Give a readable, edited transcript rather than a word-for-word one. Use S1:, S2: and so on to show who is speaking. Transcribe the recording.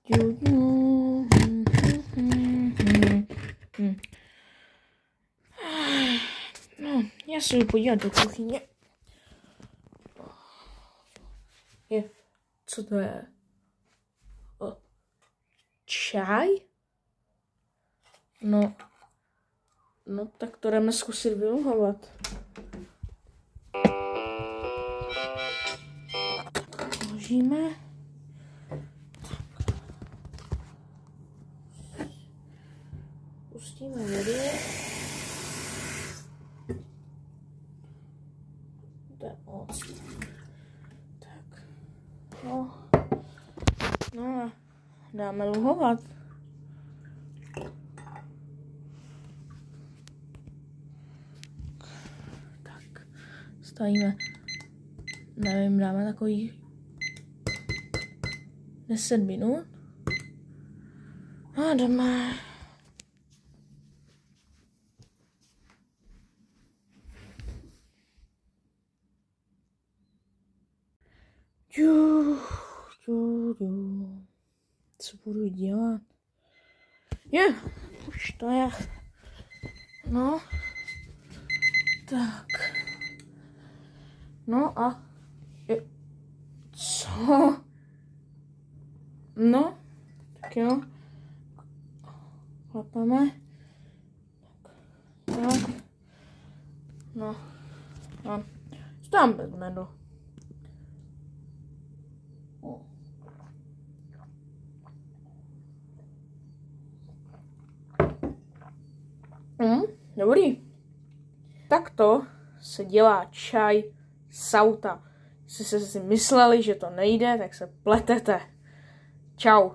S1: No, já se jdu podívat do kuchyně. Co to je? Čaj? No, tak to jdeme zkusit vyluhovat. Vložíme. Pustíme vodu. To je moc. Tak. No a dáme luhovat. Tak. Stavíme. Nevím, dáme takový 10 minut. A jdeme. Co budu dělat? Už to je. No. Tak. No a... Co? No. Tak jo. Klepeme. Tak. No. A tam bez medu. Dobrý. Takto se dělá čaj z auta. Jestli jste si mysleli, že to nejde, tak se pletete. Čau.